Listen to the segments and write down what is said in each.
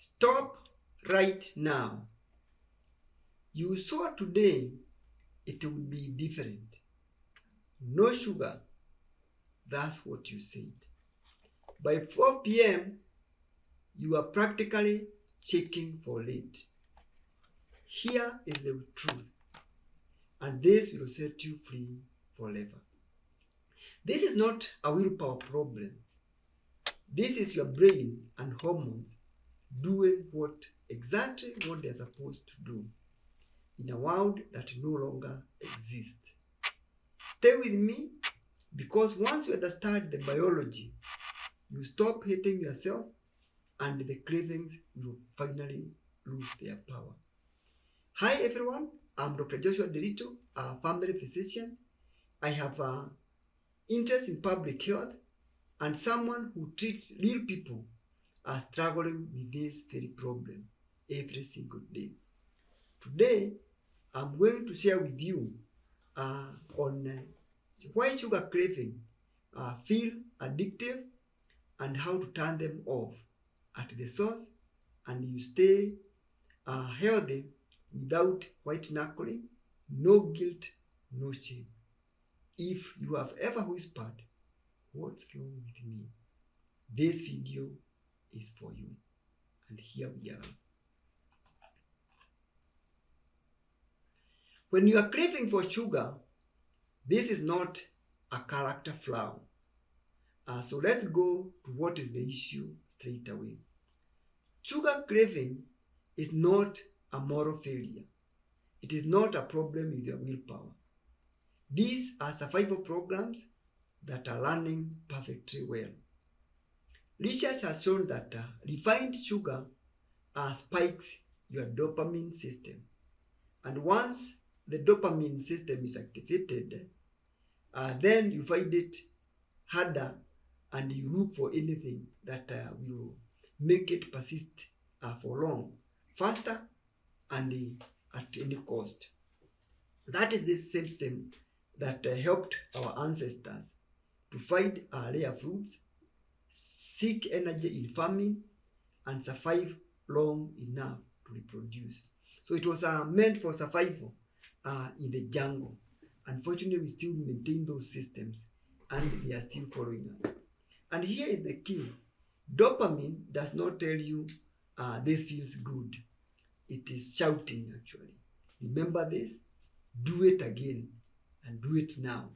Stop right now. You saw today it would be different. No sugar. That's what you said. By 4 p.m., you are practically checking for late. Here is the truth, and this will set you free forever. This is not a willpower problem. This is your brain and hormones doing exactly what they're supposed to do in a world that no longer exists. Stay with me, because once you understand the biology, you stop hating yourself and the cravings will finally lose their power. Hi everyone, I'm Dr. Joshua Derito, a family physician. I have an interest in public health and someone who treats real people are struggling with this very problem every single day. Today, I'm going to share with you on why sugar craving feel addictive and how to turn them off at the source, and you stay healthy without white knuckling, no guilt, no shame. If you have ever whispered, "What's wrong with me?" this video is for you. And here we are. When you are craving for sugar, this is not a character flaw. So let's go to what is the issue straight away. Sugar craving is not a moral failure. It is not a problem with your willpower. These are survival programs that are running perfectly well. Research has shown that refined sugar spikes your dopamine system. And once the dopamine system is activated, then you find it harder and you look for anything that will make it persist for long, faster, and at any cost. That is the system that helped our ancestors to find rare fruits, seek energy in farming, and survive long enough to reproduce. So it was meant for survival in the jungle. Unfortunately, we still maintain those systems and they are still following us. And here is the key. Dopamine does not tell you this feels good. It is shouting actually. Remember this, do it again, and do it now.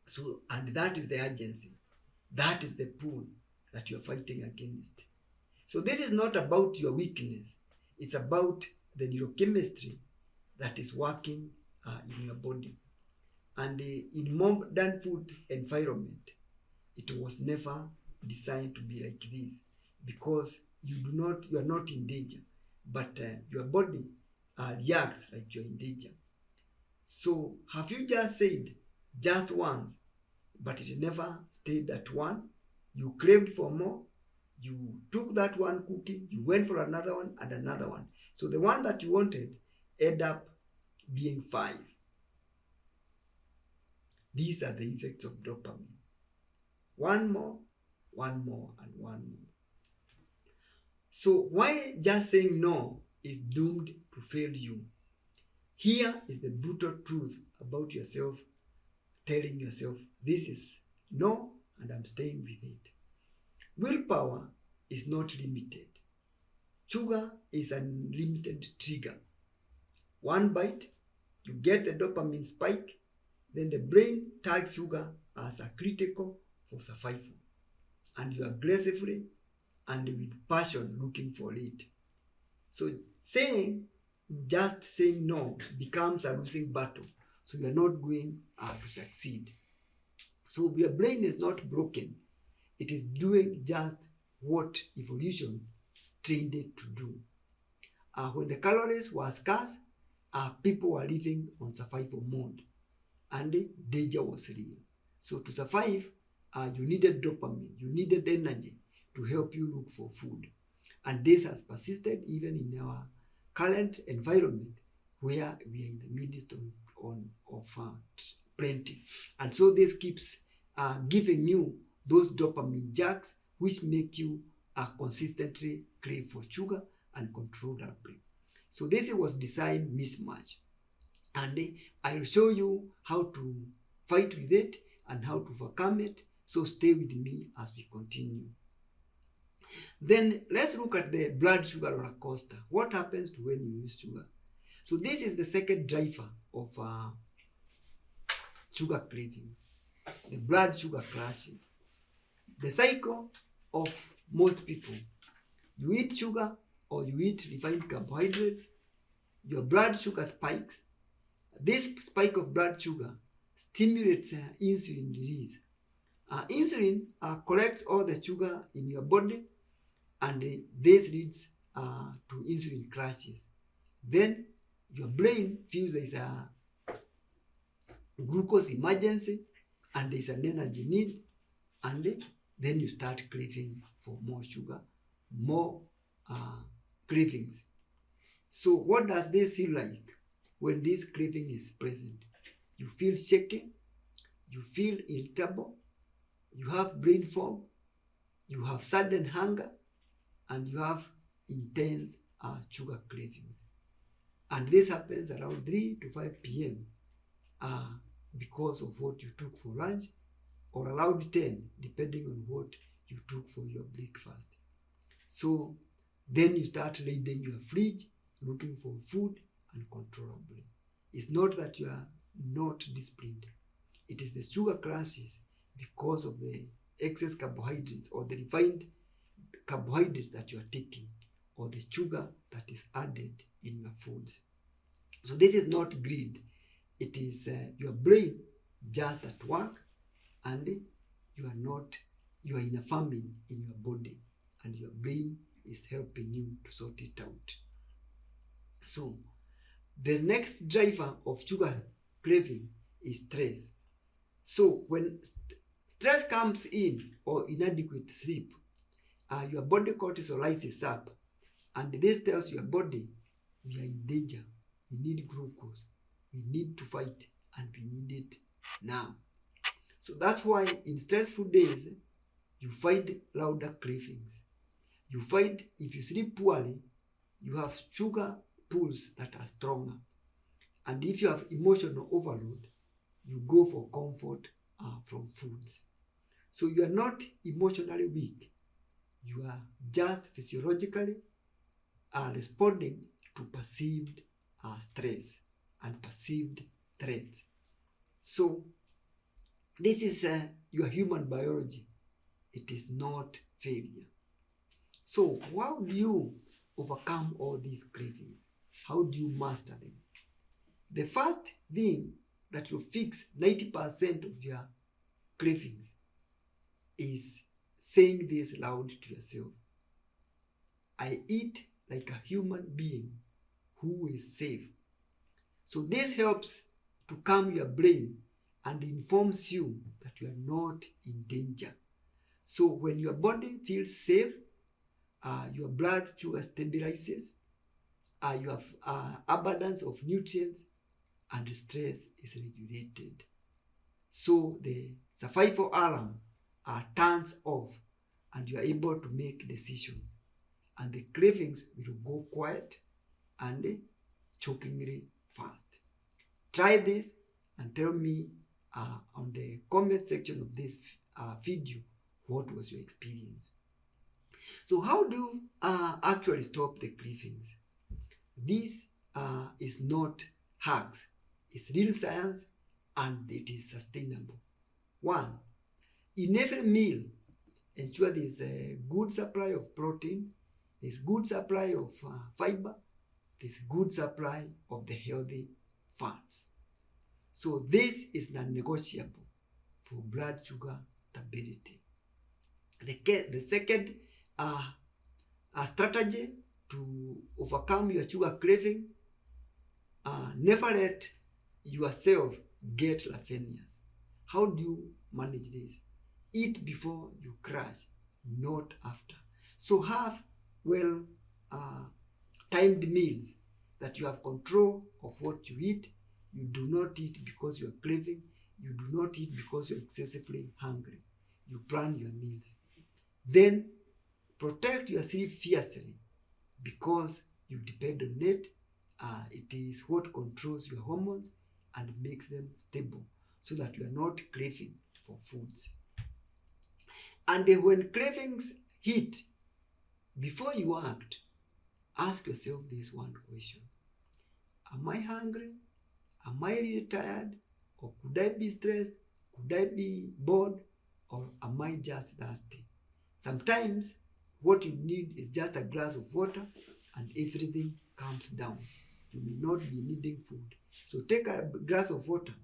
So, and that is the urgency. That is the pull that you are fighting against. So this is not about your weakness. It's about the neurochemistry that is working in your body. And in modern food environment, it was never designed to be like this, because you are not in danger, but your body reacts like you're in danger. So have you just said just once, but it never stayed at one? You craved for more. You took that one cookie, you went for another one and another one. So the one that you wanted ended up being 5. These are the effects of dopamine. One more, and one more. So why just saying no is doomed to fail you? Here is the brutal truth about yourself, telling yourself this is no and I'm staying with it. Willpower is not limited. Sugar is an unlimited trigger. One bite, you get the dopamine spike, then the brain tags sugar as a critical for survival, and you aggressively and with passion looking for it. So just saying no becomes a losing battle. So you are not going to succeed. So your brain is not broken. It is doing just what evolution trained it to do. When the calories were scarce, people were living on survival mode, and the danger was real. So to survive, you needed dopamine, you needed energy to help you look for food. And this has persisted even in our current environment, where we are in the midst of plenty. And so this keeps giving you those dopamine jerks, which make you consistently crave for sugar and controlled upbringing. So this was design mismatch, and I'll show you how to fight with it and how to overcome it. So stay with me as we continue. Then let's look at the blood sugar roller coaster. What happens to when you use sugar? So this is the second driver of sugar cravings, the blood sugar crashes. The cycle of most people: you eat sugar or you eat refined carbohydrates, your blood sugar spikes. This spike of blood sugar stimulates insulin release. Insulin collects all the sugar in your body, and this leads to insulin crashes. Then your brain feels there is a glucose emergency and there is an energy need, and then you start craving for more sugar, more cravings. So what does this feel like when this craving is present? You feel shaky, you feel irritable, you have brain fog, you have sudden hunger, and you have intense sugar cravings. And this happens around 3 to 5 p.m. Because of what you took for lunch, or around 10, depending on what you took for your breakfast. So then you start raiding your fridge, looking for food uncontrollably. It's not that you are not disciplined. It is the sugar crashes because of the excess carbohydrates or the refined carbohydrates that you are taking, or the sugar that is added in your foods. So this is not greed. It is your brain just at work, and you are in a famine in your body, and your brain is helping you to sort it out. So the next driver of sugar craving is stress. So when stress comes in, or inadequate sleep, your body cortisol rises up, and this tells your body, we are in danger, we need glucose, we need to fight, and we need it now. So that's why in stressful days, you find louder cravings. You find if you sleep poorly, you have sugar pulls that are stronger. And if you have emotional overload, you go for comfort from foods. So you are not emotionally weak. You are just physiologically responding to perceived stress and perceived threats. So this is your human biology. It is not failure. So how do you overcome all these cravings? How do you master them? The first thing that will fix 90% of your cravings is saying this loud to yourself: I eat like a human being who is safe. So this helps to calm your brain and informs you that you are not in danger. So when your body feels safe, your blood sugar stabilizes, you have abundance of nutrients, and stress is regulated. So the survival alarm turns off, and you are able to make decisions, and the cravings will go quiet and shockingly fast. Try this and tell me on the comment section of this video what was your experience. So how do you actually stop the cravings? This is not hacks. It's real science, and it is sustainable. 1. In every meal, ensure there is a good supply of protein, there's good supply of fiber, there's good supply of the healthy fats. So this is non-negotiable for blood sugar stability. The second strategy to overcome your sugar craving: never let yourself get ravenous. How do you manage this? Eat before you crash, not after. So have well timed meals that you have control of what you eat. You do not eat because you are craving. You do not eat because you are excessively hungry. You plan your meals. Then Protect your sleep fiercely because you depend on it. It is what controls your hormones and makes them stable so that you are not craving for foods. And when cravings hit, before you act, ask yourself this one question. Am I hungry? Am I really tired? Or could I be stressed? Could I be bored? Or am I just thirsty? Sometimes what you need is just a glass of water and everything calms down. You may not be needing food. So take a glass of water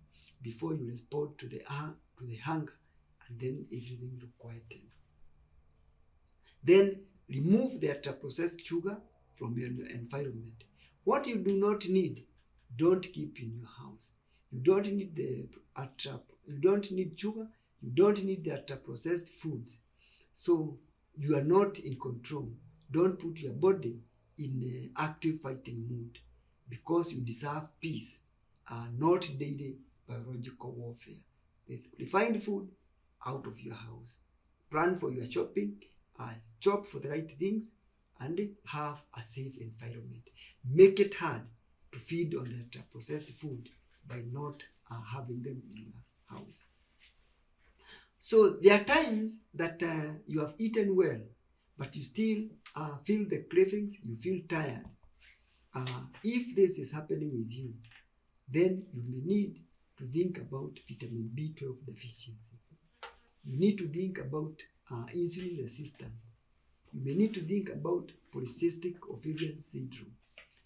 before you respond to the hunger, and then everything will quieten. Then remove the ultra-processed sugar from your environment. What you do not need, don't keep in your house. You don't need you don't need sugar, you don't need the ultra-processed foods. So you are not in control. Don't put your body in an active fighting mood because you deserve peace, not daily biological warfare. Refined food out of your house. Plan for your shopping, shop for the right things, and have a safe environment. Make it hard to feed on the processed food by not having them in your house. So there are times that you have eaten well, but you still feel the cravings, you feel tired. If this is happening with you, then you may need to think about vitamin B12 deficiency. You need to think about insulin resistance. You may need to think about polycystic ovarian syndrome.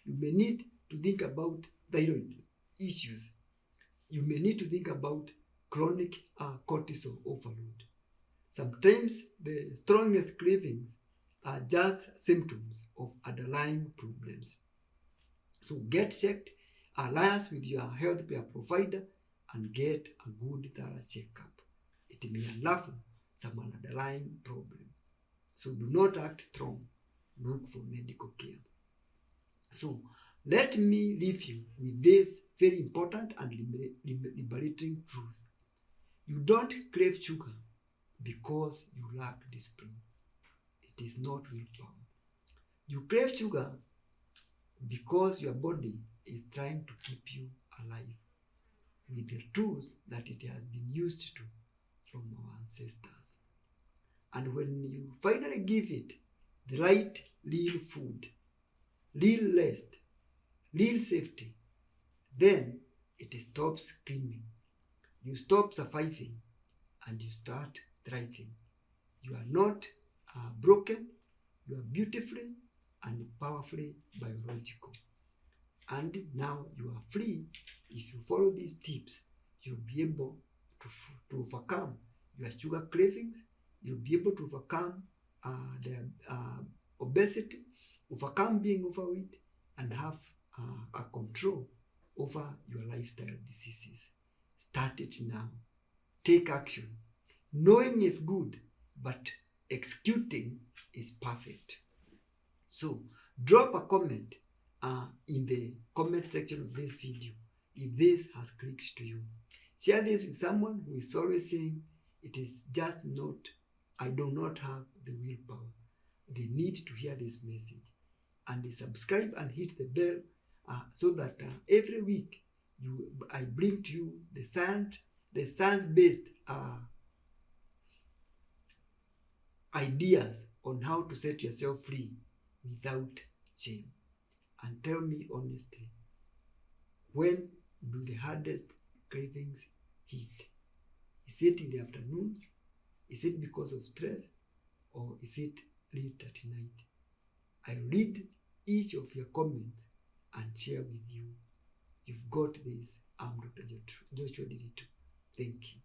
You may need to think about thyroid issues. You may need to think about chronic cortisol overload. Sometimes the strongest cravings are just symptoms of underlying problems. So get checked, alliance with your healthcare provider, and get a good thorough checkup. It may unravel some underlying problem. So do not act strong. Look for medical care. So let me leave you with this very important and liberating truth. You don't crave sugar because you lack discipline. It is not willpower. You crave sugar because your body is trying to keep you alive with the tools that it has been used to from our ancestors. And when you finally give it the right real food, real rest, real safety, then it stops screaming. You stop surviving and you start thriving. You are not broken, you are beautifully and powerfully biological. And now you are free. If you follow these tips, you'll be able to overcome your sugar cravings. You'll be able to overcome the obesity, overcome being overweight, and have a control over your lifestyle diseases. Start it now. Take action. Knowing is good, but executing is perfect. So drop a comment in the comment section of this video if this has clicked to you. Share this with someone who is always saying it is just not, I do not have the willpower. They need to hear this message. And they subscribe and hit the bell so that every week I bring to you the science-based ideas on how to set yourself free without shame. And tell me honestly, when do the hardest cravings hit? Is it in the afternoons? Is it because of stress? Or is it late at night? I read each of your comments and share with you. You've got this. I'm Dr. Joshua Dirito. Thank you.